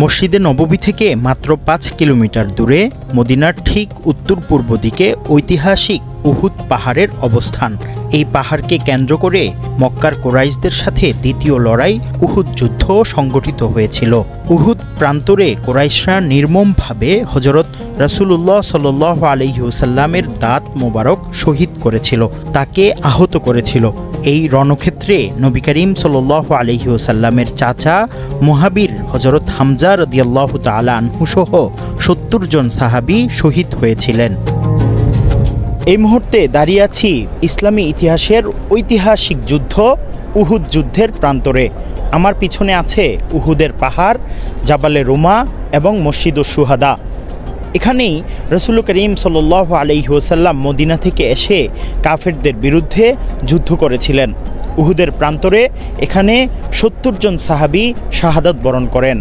মসজিদে নববী থেকে মাত্র ৫ কিলোমিটার দূরে মদিনার ঠিক উত্তর পূর্ব দিকে ঐতিহাসিক উহুদ পাহাড়ের অবস্থান। এই পাহাড়কে কেন্দ্র করে মক্কার কুরাইশদের সাথে দ্বিতীয় লড়াই উহুদ যুদ্ধ সংগঠিত হয়েছিল। উহুদ প্রান্তরে কুরাইশরা নির্মমভাবে হযরত রাসূলুল্লাহ সাল্লাল্লাহু আলাইহি ওয়াসাল্লামের দাঁত মোবারক শহীদ করেছিল, তাকে আহত করেছিল। এই রণক্ষেত্রে নবী করিম সাল্লাল্লাহু আলাইহি ওয়াসাল্লামের চাচা মুহাবির হযরত হামজা রাদিয়াল্লাহু তাআলা আনহু সহ ৭০ জন সাহাবী শহীদ হয়েছিলেন। এই মুহূর্তে দাঁড়িয়ে আছি ইসলামী ইতিহাসের ঐতিহাসিক যুদ্ধ উহুদ যুদ্ধের প্রান্তরে। আমার পিছনে আছে উহুদের পাহাড়, জাবালে রুমা এবং মসজিদুশ শুহাদা। এখানেই রাসূল করিম সাল্লাল্লাহু আলাইহি ওয়াসাল্লাম মদিনা থেকে এসে কাফেরদের বিরুদ্ধে যুদ্ধ করেছিলেন। উহুদের প্রান্তরে এখানে ৭০ জন সাহাবী শাহাদাত বরণ করেন।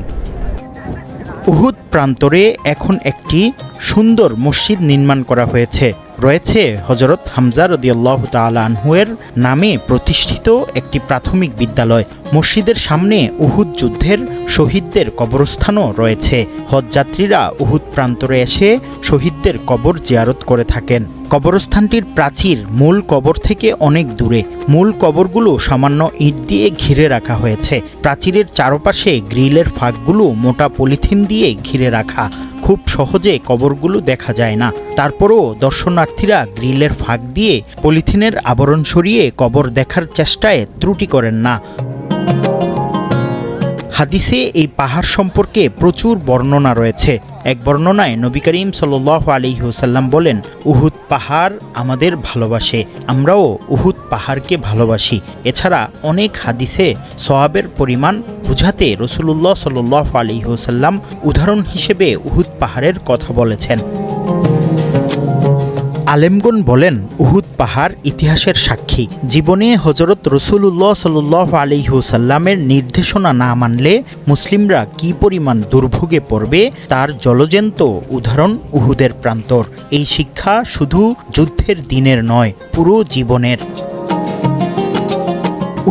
উহুদ প্রান্তরে এখন একটি সুন্দর মসজিদ নির্মাণ করা হয়েছে। রয়েছে হযরত হামজা রাদিয়াল্লাহু তাআলা আনহুয়ের নামে প্রতিষ্ঠিত একটি প্রাথমিক বিদ্যালয়। মসজিদের সামনে উহুদ যুদ্ধের শহীদদের কবরস্থানও রয়েছে। হজযাত্রীরা উহুদ প্রান্তরে এসে শহীদদের কবর জিয়ারত করে থাকেন। কবরস্থানটির প্রাচীর মূল কবর থেকে অনেক দূরে। মূল কবরগুলো সামান্য ইট দিয়ে ঘিরে রাখা হয়েছে। প্রাচীরের চারপাশে গ্রিলের ফাঁকগুলো মোটা পলিথিন দিয়ে ঘিরে রাখা। খুব সহজে কবরগুলো দেখা যায় না। তারপরও দর্শনার্থীরা গ্রিলের ফাঁক দিয়ে পলিথিনের আবরণ সরিয়ে কবর দেখার চেষ্টায় ত্রুটি করেন না। হাদিসে এই পাহাড় সম্পর্কে প্রচুর বর্ণনা রয়েছে। এক বর্ণনায় নবী করিম সাল্লাল্লাহু আলাইহি ওয়াসাল্লাম বলেন, উহুদ পাহাড় আমাদের ভালোবাসে, আমরাও উহুদ পাহাড়কে ভালোবাসি। এছাড়া অনেক হাদিসে সওয়াবের পরিমাণ বুঝাতে রাসূলুল্লাহ সাল্লাল্লাহু আলাইহি ওয়াসাল্লাম উদাহরণ হিসেবে উহুদ পাহাড়ের কথা বলেছেন। আলেমগণ বলেন, উহুদ পাহাড় ইতিহাসের সাক্ষী। জীবনে হযরত রাসূলুল্লাহ সাল্লাল্লাহু আলাইহি ওয়াসাল্লামের নির্দেশনা না মানলে মুসলিমরা কি পরিমাণ দুর্ভোগে পড়বে তার জলজ্যান্ত উদাহরণ উহুদের প্রান্তর। এই শিক্ষা শুধু যুদ্ধের দিনের নয়, পুরো জীবনের।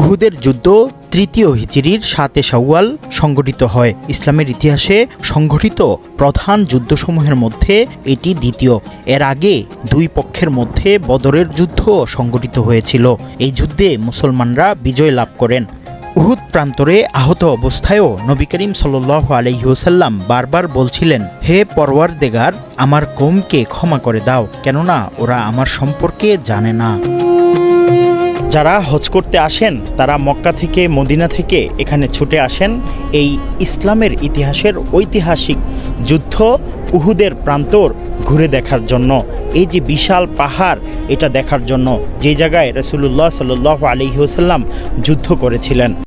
উহুদের যুদ্ধ ৩য় হিজরির ৭ শাওয়াল সংঘটিত হয়। ইসলামের ইতিহাসে সংঘটিত প্রধান যুদ্ধসমূহের মধ্যে এটি দ্বিতীয়। এর আগে দুই পক্ষের মধ্যে বদরের যুদ্ধ সংঘটিত হয়েছিল। এই যুদ্ধে মুসলমানরা বিজয় লাভ করেন। উহুদ প্রান্তরে আহত অবস্থায়ও নবী করিম সাল্লাল্লাহু আলাইহি ওয়াসাল্লাম বারবার বলছিলেন, হে পরওয়ারদিগার, আমার কওমকে ক্ষমা করে দাও, কেননা ওরা আমার সম্পর্কে জানে না। যারা হজ করতে আসেন তারা মক্কা থেকে মদিনা থেকে এখানে ছুটে আসেন এই ইসলামের ইতিহাসের ঐতিহাসিক যুদ্ধ উহুদের প্রান্তর ঘুরে দেখার জন্য। এই যে বিশাল পাহাড়, এটা দেখার জন্য, যে জায়গায় রাসূলুল্লাহ সাল্লাল্লাহু আলাইহি ওয়াসাল্লাম যুদ্ধ করেছিলেন।